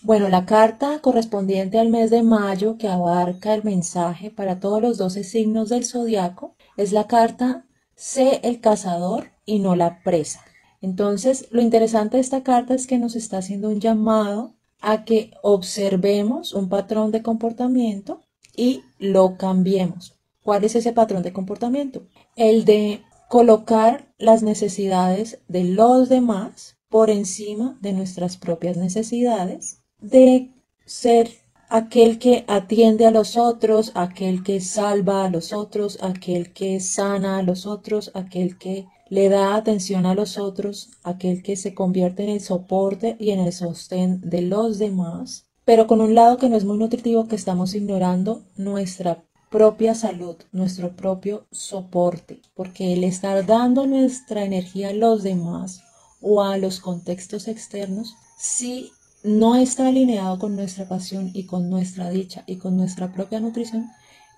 Bueno, la carta correspondiente al mes de mayo que abarca el mensaje para todos los 12 signos del zodiaco es la carta Sé el cazador y no la presa. Entonces, lo interesante de esta carta es que nos está haciendo un llamado a que observemos un patrón de comportamiento y lo cambiemos. ¿Cuál es ese patrón de comportamiento? El de colocar las necesidades de los demás por encima de nuestras propias necesidades, de ser aquel que atiende a los otros, aquel que salva a los otros, aquel que sana a los otros, aquel que le da atención a los otros, aquel que se convierte en el soporte y en el sostén de los demás, pero con un lado que no es muy nutritivo, que estamos ignorando nuestra propia salud, nuestro propio soporte, porque el estar dando nuestra energía a los demás o a los contextos externos, sí no está alineado con nuestra pasión y con nuestra dicha y con nuestra propia nutrición,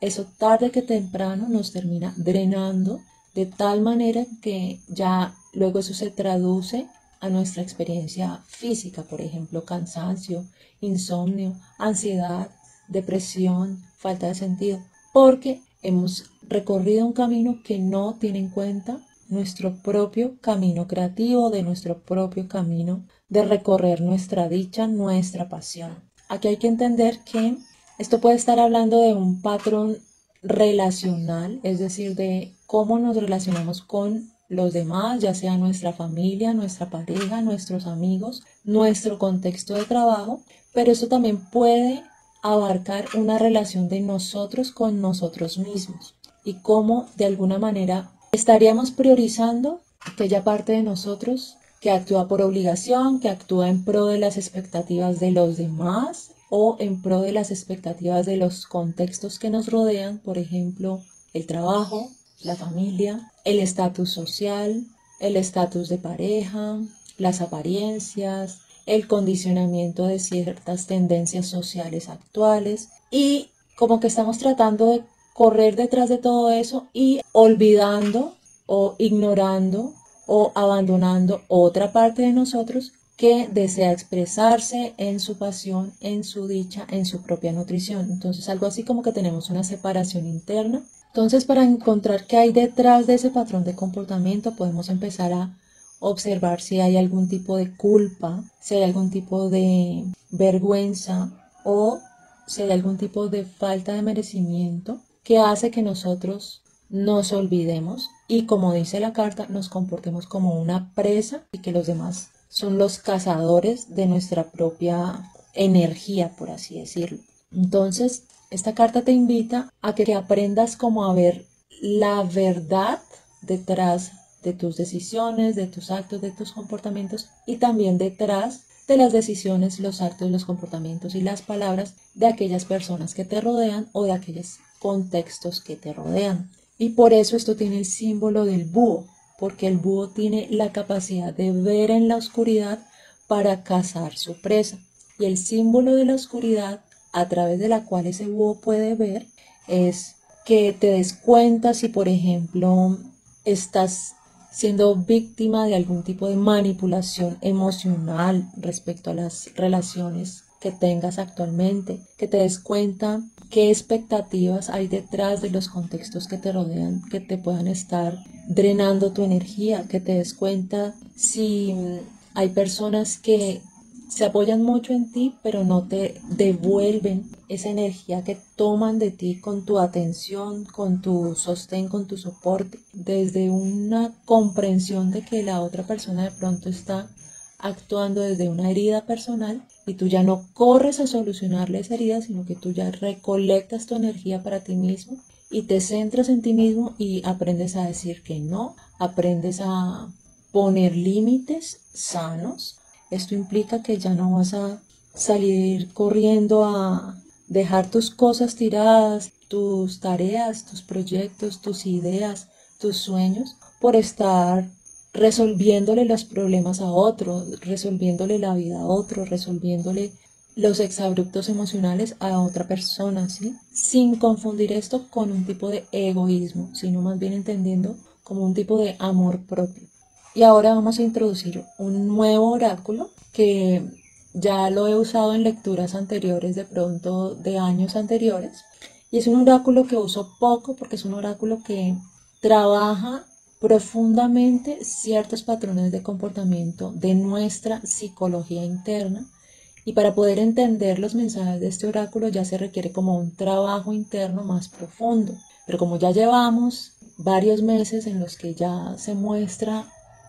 eso tarde que temprano nos termina drenando de tal manera que ya luego eso se traduce a nuestra experiencia física, por ejemplo, cansancio, insomnio, ansiedad, depresión, falta de sentido, porque hemos recorrido un camino que no tiene en cuenta nuestro propio camino creativo, de nuestro propio camino de recorrer nuestra dicha, nuestra pasión. Aquí hay que entender que esto puede estar hablando de un patrón relacional, es decir, de cómo nos relacionamos con los demás, ya sea nuestra familia, nuestra pareja, nuestros amigos, nuestro contexto de trabajo, pero esto también puede abarcar una relación de nosotros con nosotros mismos y cómo de alguna manera estaríamos priorizando aquella parte de nosotros que actúa por obligación, que actúa en pro de las expectativas de los demás o en pro de las expectativas de los contextos que nos rodean, por ejemplo, el trabajo, la familia, el estatus social, el estatus de pareja, las apariencias, el condicionamiento de ciertas tendencias sociales actuales y como que estamos tratando de correr detrás de todo eso y olvidando o ignorando o abandonando otra parte de nosotros que desea expresarse en su pasión, en su dicha, en su propia nutrición. Entonces algo así como que tenemos una separación interna. Entonces para encontrar qué hay detrás de ese patrón de comportamiento podemos empezar a observar si hay algún tipo de culpa, si hay algún tipo de vergüenza o si hay algún tipo de falta de merecimiento que hace que nosotros nos olvidemos y, como dice la carta, nos comportemos como una presa y que los demás son los cazadores de nuestra propia energía, por así decirlo. Entonces, esta carta te invita a que aprendas como a ver la verdad detrás de tus decisiones, de tus actos, de tus comportamientos y también detrás de las decisiones, los actos, los comportamientos y las palabras de aquellas personas que te rodean o de aquellos contextos que te rodean. Y por eso esto tiene el símbolo del búho, porque el búho tiene la capacidad de ver en la oscuridad para cazar su presa. Y el símbolo de la oscuridad a través de la cual ese búho puede ver es que te des cuenta si, por ejemplo, estás siendo víctima de algún tipo de manipulación emocional respecto a las relaciones que tengas actualmente, que te des cuenta qué expectativas hay detrás de los contextos que te rodean, que te puedan estar drenando tu energía, que te des cuenta si hay personas que se apoyan mucho en ti, pero no te devuelven esa energía que toman de ti con tu atención, con tu sostén, con tu soporte, desde una comprensión de que la otra persona de pronto está actuando desde una herida personal y tú ya no corres a solucionarle esa herida, sino que tú ya recolectas tu energía para ti mismo y te centras en ti mismo y aprendes a decir que no, aprendes a poner límites sanos. Esto implica que ya no vas a salir corriendo a dejar tus cosas tiradas, tus tareas, tus proyectos, tus ideas, tus sueños, por estar resolviéndole los problemas a otro, resolviéndole la vida a otro, resolviéndole los exabruptos emocionales a otra persona, ¿sí? Sin confundir esto con un tipo de egoísmo, sino más bien entendiendo como un tipo de amor propio. Y ahora vamos a introducir un nuevo oráculo que ya lo he usado en lecturas anteriores, de pronto de años anteriores, y es un oráculo que uso poco porque es un oráculo que trabaja profundamente ciertos patrones de comportamiento de nuestra psicología interna, y para poder entender los mensajes de este oráculo ya se requiere como un trabajo interno más profundo. Pero como ya llevamos varios meses en los que ya se muestra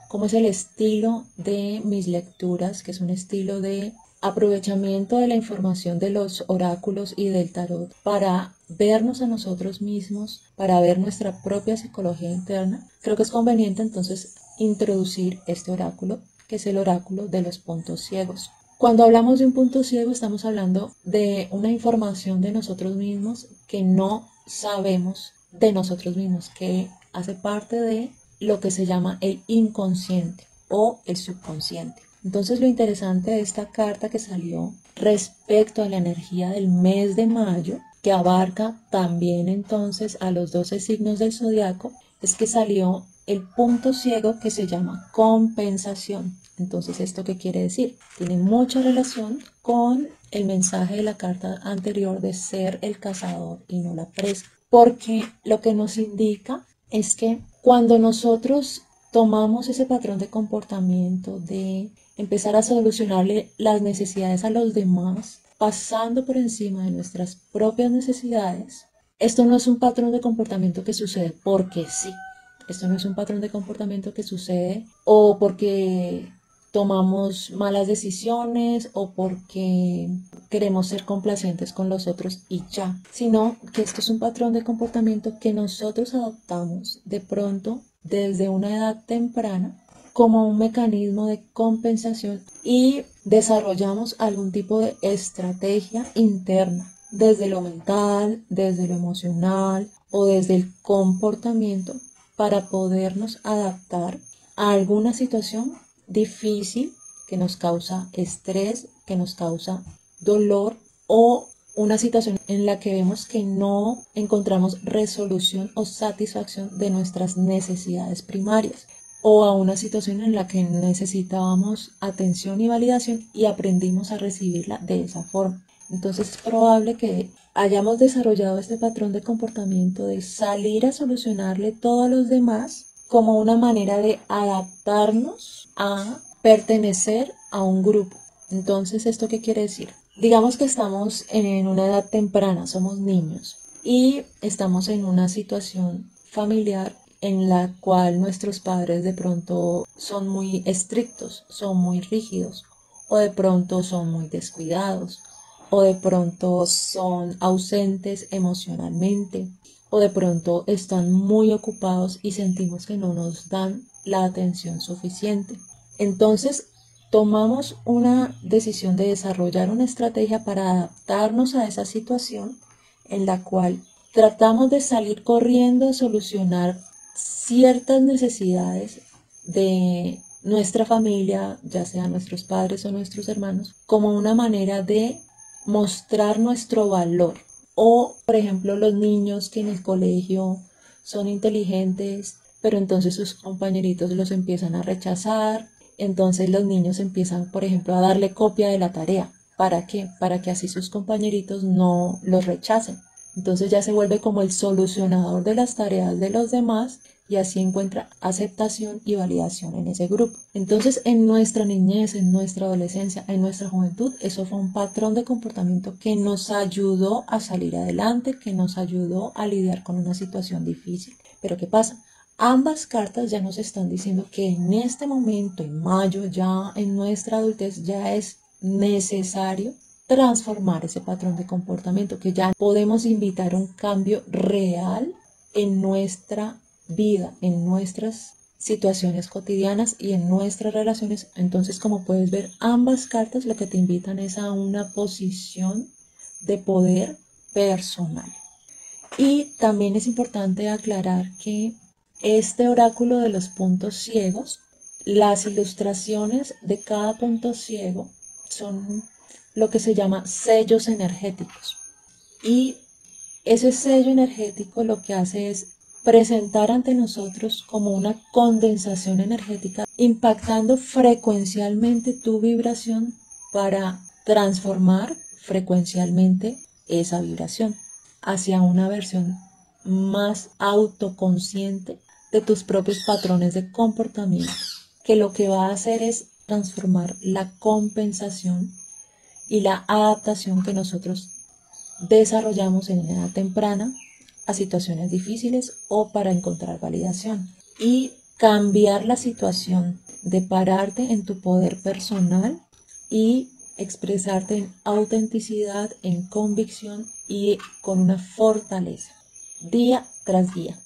cómo es el estilo de mis lecturas, que es un estilo de aprovechamiento de la información de los oráculos y del tarot para vernos a nosotros mismos, para ver nuestra propia psicología interna, creo que es conveniente entonces introducir este oráculo, que es el oráculo de los puntos ciegos. Cuando hablamos de un punto ciego, estamos hablando de una información de nosotros mismos que no sabemos de nosotros mismos, que hace parte de lo que se llama el inconsciente o el subconsciente. Entonces lo interesante de esta carta que salió respecto a la energía del mes de mayo, que abarca también entonces a los 12 signos del zodiaco, es que salió el punto ciego que se llama compensación. Entonces, ¿esto qué quiere decir? Tiene mucha relación con el mensaje de la carta anterior de ser el cazador y no la presa. Porque lo que nos indica es que cuando nosotros tomamos ese patrón de comportamiento de empezar a solucionarle las necesidades a los demás, pasando por encima de nuestras propias necesidades, esto no es un patrón de comportamiento que sucede porque sí. Esto no es un patrón de comportamiento que sucede o porque tomamos malas decisiones o porque queremos ser complacientes con los otros y ya, sino que esto es un patrón de comportamiento que nosotros adoptamos de pronto desde una edad temprana como un mecanismo de compensación y desarrollamos algún tipo de estrategia interna desde lo mental, desde lo emocional o desde el comportamiento para podernos adaptar a alguna situación difícil que nos causa estrés, que nos causa dolor o una situación en la que vemos que no encontramos resolución o satisfacción de nuestras necesidades primarias o a una situación en la que necesitábamos atención y validación y aprendimos a recibirla de esa forma. Entonces es probable que hayamos desarrollado este patrón de comportamiento de salir a solucionarle todo a los demás como una manera de adaptarnos a pertenecer a un grupo. Entonces, ¿esto qué quiere decir? Digamos que estamos en una edad temprana, somos niños y estamos en una situación familiar en la cual nuestros padres de pronto son muy estrictos, son muy rígidos o de pronto son muy descuidados o de pronto son ausentes emocionalmente o de pronto están muy ocupados y sentimos que no nos dan la atención suficiente. Entonces, tomamos una decisión de desarrollar una estrategia para adaptarnos a esa situación en la cual tratamos de salir corriendo a solucionar ciertas necesidades de nuestra familia, ya sean nuestros padres o nuestros hermanos, como una manera de mostrar nuestro valor. O, por ejemplo, los niños que en el colegio son inteligentes, pero entonces sus compañeritos los empiezan a rechazar. Entonces los niños empiezan, por ejemplo, a darle copia de la tarea. ¿Para qué? Para que así sus compañeritos no los rechacen. Entonces ya se vuelve como el solucionador de las tareas de los demás y así encuentra aceptación y validación en ese grupo. Entonces, en nuestra niñez, en nuestra adolescencia, en nuestra juventud, eso fue un patrón de comportamiento que nos ayudó a salir adelante, que nos ayudó a lidiar con una situación difícil. Pero ¿qué pasa? Ambas cartas ya nos están diciendo que en este momento, en mayo, ya en nuestra adultez, ya es necesario transformar ese patrón de comportamiento, que ya podemos invitar un cambio real en nuestra vida, en nuestras situaciones cotidianas y en nuestras relaciones. Entonces, como puedes ver, ambas cartas lo que te invitan es a una posición de poder personal. Y también es importante aclarar que este oráculo de los puntos ciegos, las ilustraciones de cada punto ciego son lo que se llama sellos energéticos. Y ese sello energético lo que hace es presentar ante nosotros como una condensación energética, impactando frecuencialmente tu vibración para transformar frecuencialmente esa vibración hacia una versión más autoconsciente de tus propios patrones de comportamiento, que lo que va a hacer es transformar la compensación y la adaptación que nosotros desarrollamos en edad temprana a situaciones difíciles o para encontrar validación, y cambiar la situación de pararte en tu poder personal y expresarte en autenticidad, en convicción y con una fortaleza día tras día.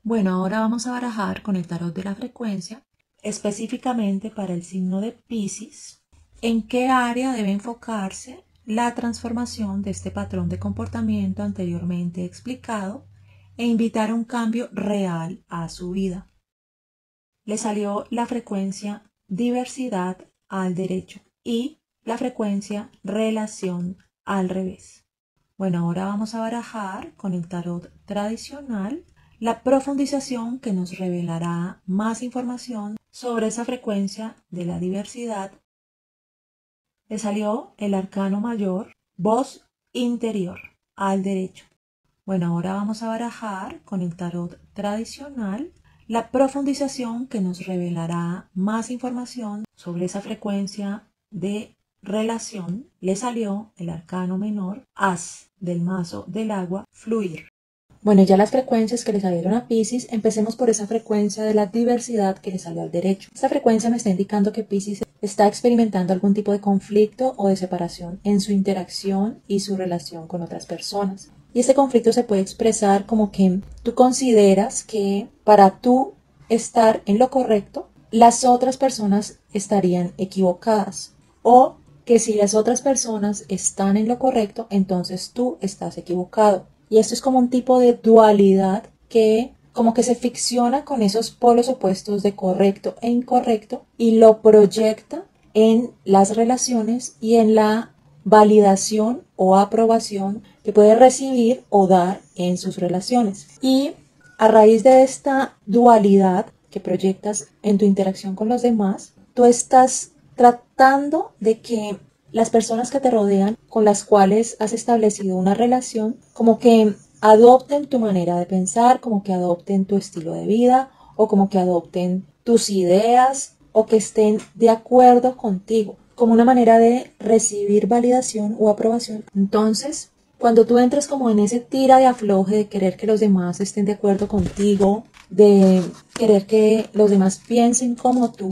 Bueno, ahora vamos a barajar con el tarot de la frecuencia, específicamente para el signo de Piscis, en qué área debe enfocarse la transformación de este patrón de comportamiento anteriormente explicado e invitar a un cambio real a su vida. Le salió la frecuencia diversidad al derecho y la frecuencia relación al revés. Bueno, ahora vamos a barajar con el tarot tradicional la profundización que nos revelará más información sobre esa frecuencia de la diversidad. Le salió el arcano mayor, voz interior, al derecho. Bueno, ahora vamos a barajar con el tarot tradicional la profundización que nos revelará más información sobre esa frecuencia de relación. Le salió el arcano menor, as del mazo del agua, fluir. Bueno, ya las frecuencias que le salieron a Piscis, empecemos por esa frecuencia de la diversidad que le salió al derecho. Esta frecuencia me está indicando que Piscis está experimentando algún tipo de conflicto o de separación en su interacción y su relación con otras personas. Y este conflicto se puede expresar como que tú consideras que para tú estar en lo correcto, las otras personas estarían equivocadas, o que si las otras personas están en lo correcto, entonces tú estás equivocado. Y esto es como un tipo de dualidad que como que se ficciona con esos polos opuestos de correcto e incorrecto y lo proyecta en las relaciones y en la validación o aprobación que puede recibir o dar en sus relaciones. Y a raíz de esta dualidad que proyectas en tu interacción con los demás, tú estás tratando de que las personas que te rodean, con las cuales has establecido una relación, como que adopten tu manera de pensar, como que adopten tu estilo de vida, o como que adopten tus ideas, o que estén de acuerdo contigo, como una manera de recibir validación o aprobación. Entonces, cuando tú entras como en ese tira de afloje de querer que los demás estén de acuerdo contigo, de querer que los demás piensen como tú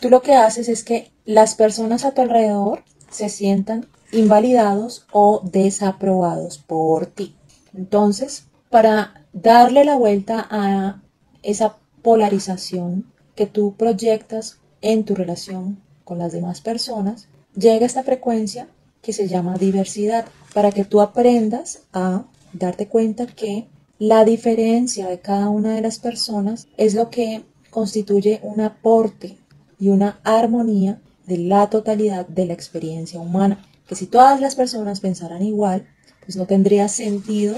lo que haces es que las personas a tu alrededor se sientan invalidados o desaprobados por ti. Entonces, para darle la vuelta a esa polarización que tú proyectas en tu relación con las demás personas, llega esta frecuencia que se llama diversidad, para que tú aprendas a darte cuenta que la diferencia de cada una de las personas es lo que constituye un aporte y una armonía de la totalidad de la experiencia humana. Que si todas las personas pensaran igual, pues no tendría sentido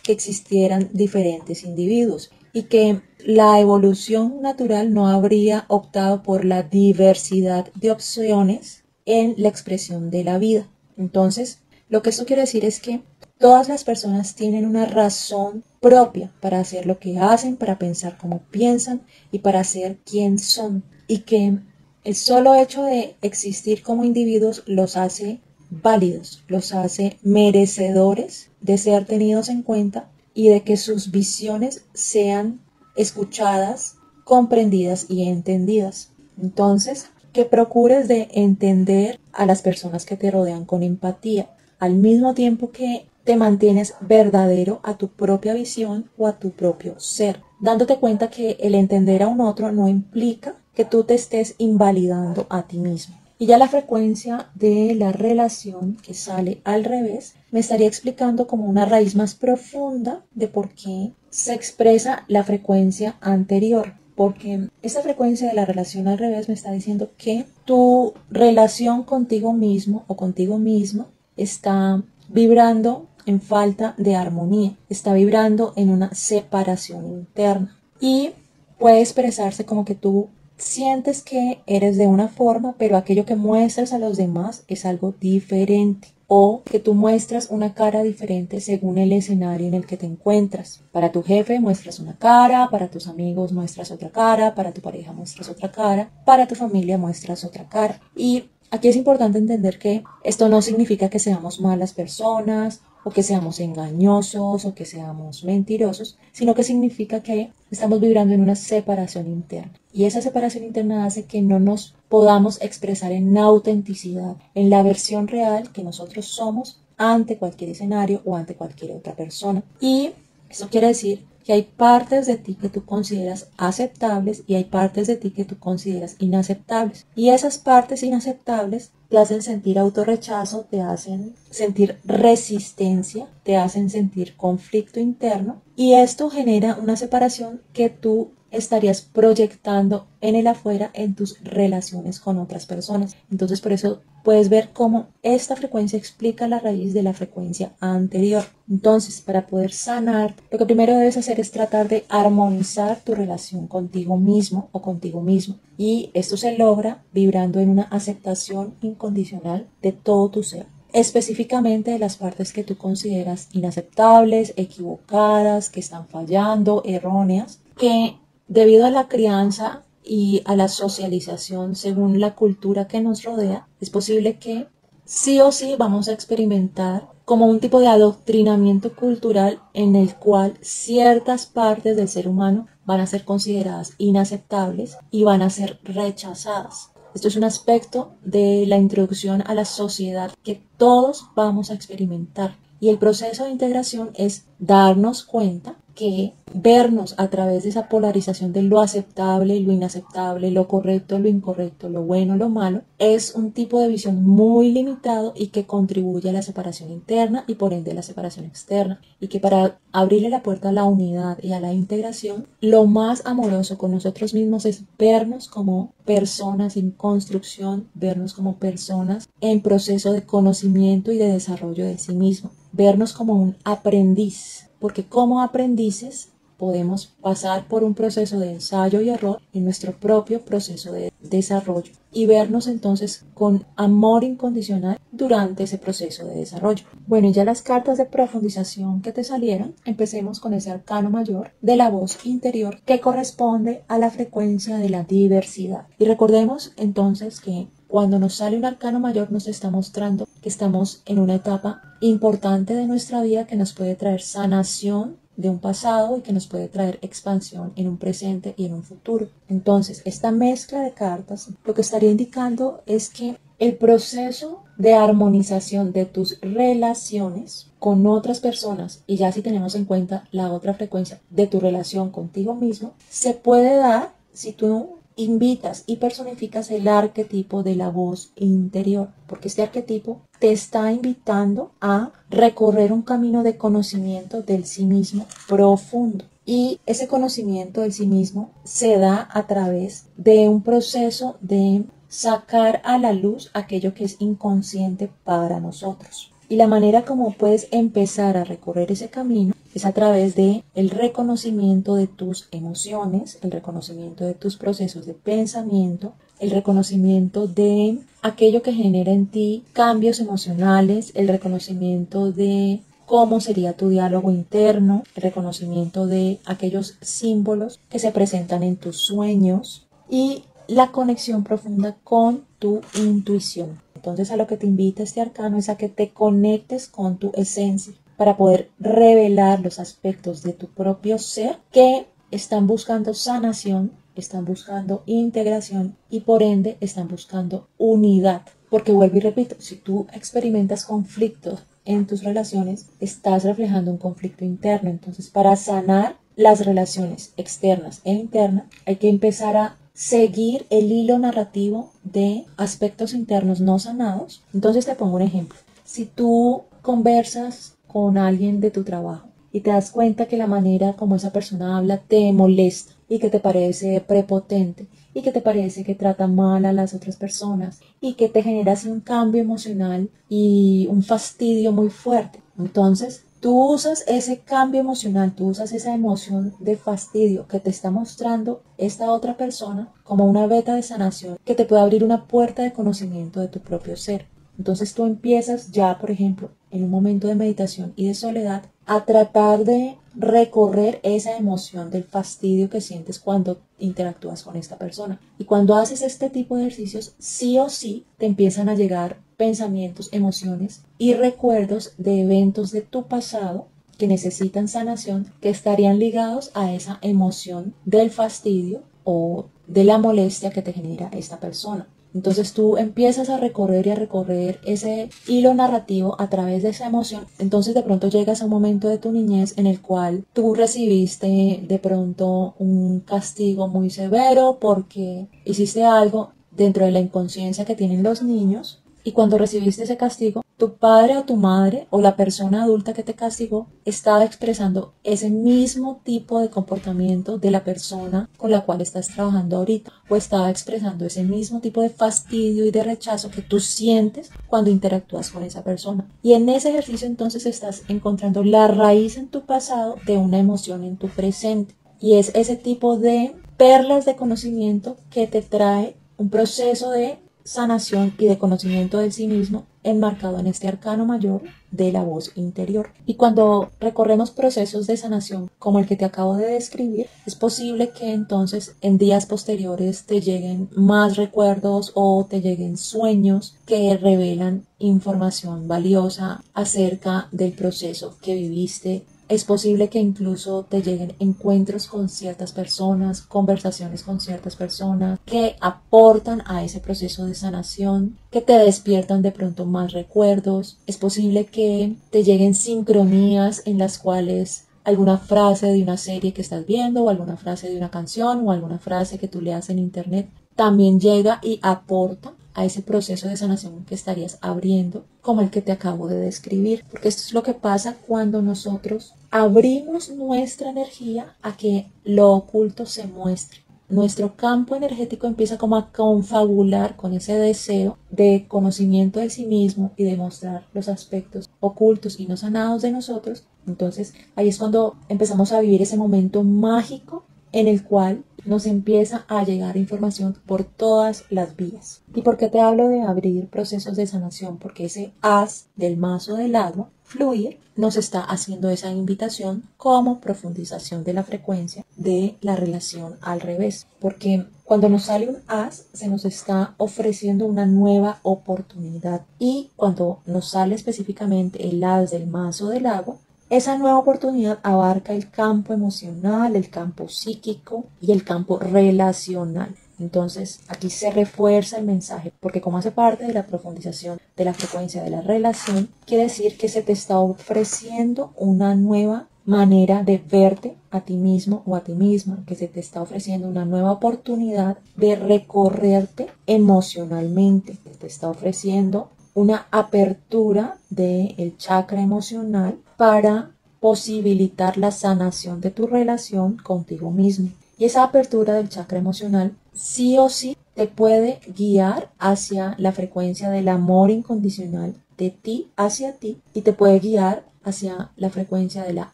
que existieran diferentes individuos y que la evolución natural no habría optado por la diversidad de opciones en la expresión de la vida. Entonces, lo que esto quiere decir es que todas las personas tienen una razón propia para hacer lo que hacen, para pensar como piensan y para ser quien son. Y que el solo hecho de existir como individuos los hace válidos, los hace merecedores de ser tenidos en cuenta y de que sus visiones sean escuchadas, comprendidas y entendidas. Entonces, que procures de entender a las personas que te rodean con empatía, al mismo tiempo que te mantienes verdadero a tu propia visión o a tu propio ser, dándote cuenta que el entender a un otro no implica que tú te estés invalidando a ti mismo. Y ya la frecuencia de la relación que sale al revés me estaría explicando como una raíz más profunda de por qué se expresa la frecuencia anterior. Porque esa frecuencia de la relación al revés me está diciendo que tu relación contigo mismo o contigo misma está vibrando en falta de armonía, está vibrando en una separación interna y puede expresarse como que tú sientes que eres de una forma, pero aquello que muestras a los demás es algo diferente. O que tú muestras una cara diferente según el escenario en el que te encuentras. Para tu jefe muestras una cara, para tus amigos muestras otra cara, para tu pareja muestras otra cara, para tu familia muestras otra cara. Y aquí es importante entender que esto no significa que seamos malas personas o que seamos engañosos o que seamos mentirosos, sino que significa que estamos vibrando en una separación interna. Y esa separación interna hace que no nos podamos expresar en autenticidad, en la versión real que nosotros somos ante cualquier escenario o ante cualquier otra persona. Y eso quiere decir que hay partes de ti que tú consideras aceptables y hay partes de ti que tú consideras inaceptables. Y esas partes inaceptables te hacen sentir autorrechazo, te hacen sentir resistencia, te hacen sentir conflicto interno y esto genera una separación que tú estarías proyectando en el afuera en tus relaciones con otras personas. Entonces por eso puedes ver cómo esta frecuencia explica la raíz de la frecuencia anterior. Entonces, para poder sanar, lo que primero debes hacer es tratar de armonizar tu relación contigo mismo o contigo mismo. Y esto se logra vibrando en una aceptación incondicional de todo tu ser. Específicamente de las partes que tú consideras inaceptables, equivocadas, que están fallando, erróneas, que debido a la crianza y a la socialización según la cultura que nos rodea, es posible que sí o sí vamos a experimentar como un tipo de adoctrinamiento cultural en el cual ciertas partes del ser humano van a ser consideradas inaceptables y van a ser rechazadas. Esto es un aspecto de la introducción a la sociedad que todos vamos a experimentar. Y el proceso de integración es darnos cuenta que vernos a través de esa polarización de lo aceptable, lo inaceptable, lo correcto, lo incorrecto, lo bueno, lo malo, es un tipo de visión muy limitado y que contribuye a la separación interna y por ende a la separación externa. Y que para abrirle la puerta a la unidad y a la integración, lo más amoroso con nosotros mismos es vernos como personas en construcción, vernos como personas en proceso de conocimiento y de desarrollo de sí mismo, vernos como un aprendiz. Porque como aprendices podemos pasar por un proceso de ensayo y error en nuestro propio proceso de desarrollo y vernos entonces con amor incondicional durante ese proceso de desarrollo. Bueno, y ya las cartas de profundización que te salieron, empecemos con ese arcano mayor de la voz interior que corresponde a la frecuencia de la diversidad. Y recordemos entonces que cuando nos sale un arcano mayor nos está mostrando que estamos en una etapa importante de nuestra vida que nos puede traer sanación de un pasado y que nos puede traer expansión en un presente y en un futuro. Entonces, esta mezcla de cartas lo que estaría indicando es que el proceso de armonización de tus relaciones con otras personas, y ya si tenemos en cuenta la otra frecuencia de tu relación contigo mismo, se puede dar si tú invitas y personificas el arquetipo de la voz interior, porque este arquetipo te está invitando a recorrer un camino de conocimiento del sí mismo profundo. Y ese conocimiento del sí mismo se da a través de un proceso de sacar a la luz aquello que es inconsciente para nosotros. Y la manera como puedes empezar a recorrer ese camino es a través de el reconocimiento de tus emociones, el reconocimiento de tus procesos de pensamiento, el reconocimiento de aquello que genera en ti cambios emocionales, el reconocimiento de cómo sería tu diálogo interno, el reconocimiento de aquellos símbolos que se presentan en tus sueños y la conexión profunda con tu intuición. Entonces a lo que te invita este arcano es a que te conectes con tu esencia para poder revelar los aspectos de tu propio ser que están buscando sanación, están buscando integración y por ende están buscando unidad. Porque vuelvo y repito, si tú experimentas conflictos en tus relaciones, estás reflejando un conflicto interno. Entonces para sanar las relaciones externas e internas hay que empezar a seguir el hilo narrativo de aspectos internos no sanados. Entonces te pongo un ejemplo. Si tú conversas con alguien de tu trabajo y te das cuenta que la manera como esa persona habla te molesta y que te parece prepotente y que te parece que trata mal a las otras personas y que te genera así un cambio emocional y un fastidio muy fuerte. Entonces tú usas ese cambio emocional, tú usas esa emoción de fastidio que te está mostrando esta otra persona como una veta de sanación que te puede abrir una puerta de conocimiento de tu propio ser. Entonces tú empiezas ya, por ejemplo, en un momento de meditación y de soledad, a tratar de recorrer esa emoción del fastidio que sientes cuando interactúas con esta persona. Y cuando haces este tipo de ejercicios, sí o sí te empiezan a llegar pensamientos, emociones y recuerdos de eventos de tu pasado que necesitan sanación, que estarían ligados a esa emoción del fastidio o de la molestia que te genera esta persona. Entonces tú empiezas a recorrer y a recorrer ese hilo narrativo a través de esa emoción. Entonces de pronto llegas a un momento de tu niñez en el cual tú recibiste de pronto un castigo muy severo porque hiciste algo dentro de la inconsciencia que tienen los niños. Y cuando recibiste ese castigo, tu padre o tu madre o la persona adulta que te castigó estaba expresando ese mismo tipo de comportamiento de la persona con la cual estás trabajando ahorita, o estaba expresando ese mismo tipo de fastidio y de rechazo que tú sientes cuando interactúas con esa persona. Y en ese ejercicio entonces estás encontrando la raíz en tu pasado de una emoción en tu presente. Y es ese tipo de perlas de conocimiento que te trae un proceso de sanación y de conocimiento de sí mismo enmarcado en este arcano mayor de la voz interior. Y cuando recorremos procesos de sanación como el que te acabo de describir, es posible que entonces en días posteriores te lleguen más recuerdos o te lleguen sueños que revelan información valiosa acerca del proceso que viviste. Es posible que incluso te lleguen encuentros con ciertas personas, conversaciones con ciertas personas que aportan a ese proceso de sanación, que te despiertan de pronto más recuerdos. Es posible que te lleguen sincronías en las cuales alguna frase de una serie que estás viendo o alguna frase de una canción o alguna frase que tú leas en internet también llega y aporta a ese proceso de sanación que estarías abriendo, como el que te acabo de describir. Porque esto es lo que pasa cuando nosotros abrimos nuestra energía a que lo oculto se muestre. Nuestro campo energético empieza como a confabular con ese deseo de conocimiento de sí mismo y de mostrar los aspectos ocultos y no sanados de nosotros. Entonces ahí es cuando empezamos a vivir ese momento mágico en el cual nos empieza a llegar información por todas las vías. ¿Y por qué te hablo de abrir procesos de sanación? Porque ese as del mazo del agua, fluir, nos está haciendo esa invitación como profundización de la frecuencia de la relación al revés. Porque cuando nos sale un as, se nos está ofreciendo una nueva oportunidad. Y cuando nos sale específicamente el as del mazo del agua, esa nueva oportunidad abarca el campo emocional, el campo psíquico y el campo relacional. Entonces, aquí se refuerza el mensaje, porque como hace parte de la profundización de la frecuencia de la relación, quiere decir que se te está ofreciendo una nueva manera de verte a ti mismo o a ti misma, que se te está ofreciendo una nueva oportunidad de recorrerte emocionalmente, se te está ofreciendo una apertura del chakra emocional para posibilitar la sanación de tu relación contigo mismo. Y esa apertura del chakra emocional sí o sí te puede guiar hacia la frecuencia del amor incondicional de ti hacia ti y te puede guiar hacia la frecuencia de la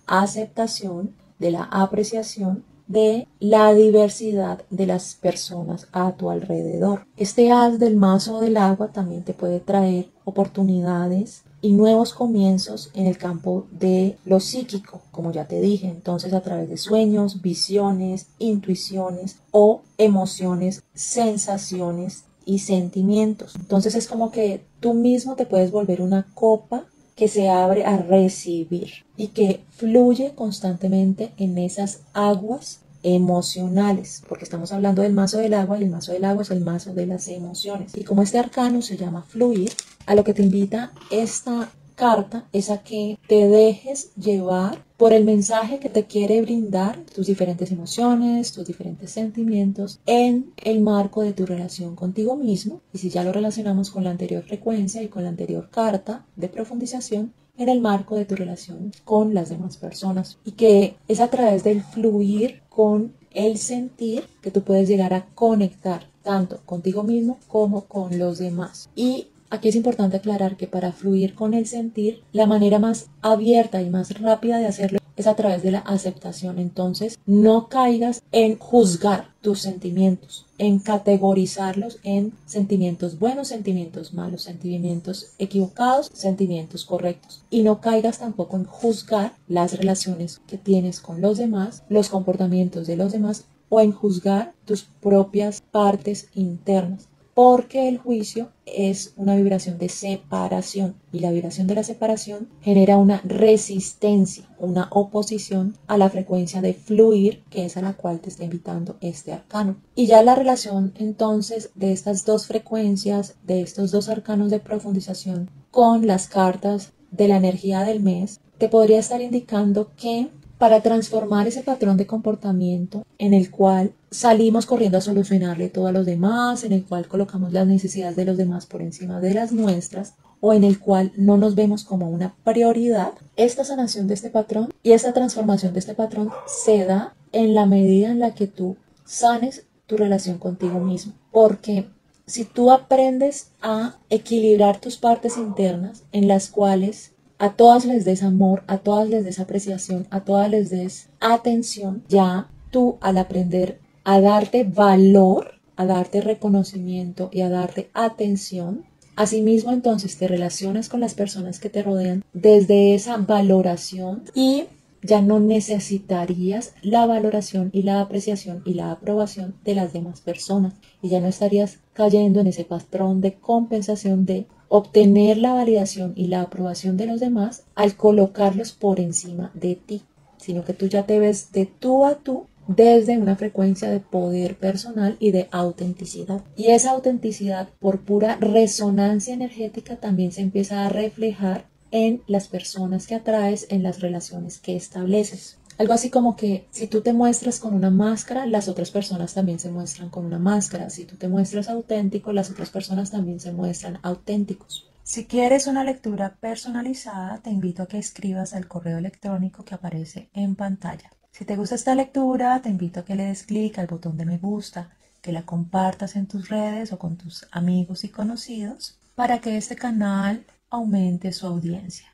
aceptación, de la apreciación de la diversidad de las personas a tu alrededor. Este as del mazo del agua también te puede traer oportunidades y nuevos comienzos en el campo de lo psíquico, como ya te dije, entonces a través de sueños, visiones, intuiciones o emociones, sensaciones y sentimientos. Entonces es como que tú mismo te puedes volver una copa que se abre a recibir y que fluye constantemente en esas aguas emocionales, porque estamos hablando del mazo del agua y el mazo del agua es el mazo de las emociones. Y como este arcano se llama fluir, a lo que te invita esta carta es a que te dejes llevar por el mensaje que te quiere brindar tus diferentes emociones, tus diferentes sentimientos en el marco de tu relación contigo mismo. Y si ya lo relacionamos con la anterior frecuencia y con la anterior carta de profundización, en el marco de tu relación con las demás personas. Y que es a través del fluir con el sentir que tú puedes llegar a conectar tanto contigo mismo como con los demás. Y aquí es importante aclarar que para fluir con el sentir, la manera más abierta y más rápida de hacerlo es a través de la aceptación. Entonces, no caigas en juzgar tus sentimientos, en categorizarlos en sentimientos buenos, sentimientos malos, sentimientos equivocados, sentimientos correctos. Y no caigas tampoco en juzgar las relaciones que tienes con los demás, los comportamientos de los demás, o en juzgar tus propias partes internas, porque el juicio es una vibración de separación y la vibración de la separación genera una resistencia, una oposición a la frecuencia de fluir, que es a la cual te está invitando este arcano. Y ya la relación entonces de estas dos frecuencias, de estos dos arcanos de profundización con las cartas de la energía del mes, te podría estar indicando que para transformar ese patrón de comportamiento en el cual salimos corriendo a solucionarle todo a los demás, en el cual colocamos las necesidades de los demás por encima de las nuestras, o en el cual no nos vemos como una prioridad, esta sanación de este patrón y esta transformación de este patrón se da en la medida en la que tú sanes tu relación contigo mismo. Porque si tú aprendes a equilibrar tus partes internas en las cuales a todas les des amor, a todas les des apreciación, a todas les des atención, ya tú al aprender a darte valor, a darte reconocimiento y a darte atención, asimismo entonces te relacionas con las personas que te rodean desde esa valoración y ya no necesitarías la valoración y la apreciación y la aprobación de las demás personas y ya no estarías cayendo en ese patrón de compensación de obtener la validación y la aprobación de los demás al colocarlos por encima de ti, sino que tú ya te ves de tú a tú desde una frecuencia de poder personal y de autenticidad. Y esa autenticidad por pura resonancia energética también se empieza a reflejar en las personas que atraes, en las relaciones que estableces. Algo así como que si tú te muestras con una máscara, las otras personas también se muestran con una máscara. Si tú te muestras auténtico, las otras personas también se muestran auténticos. Si quieres una lectura personalizada, te invito a que escribas al correo electrónico que aparece en pantalla. Si te gusta esta lectura, te invito a que le des clic al botón de me gusta, que la compartas en tus redes o con tus amigos y conocidos para que este canal aumente su audiencia.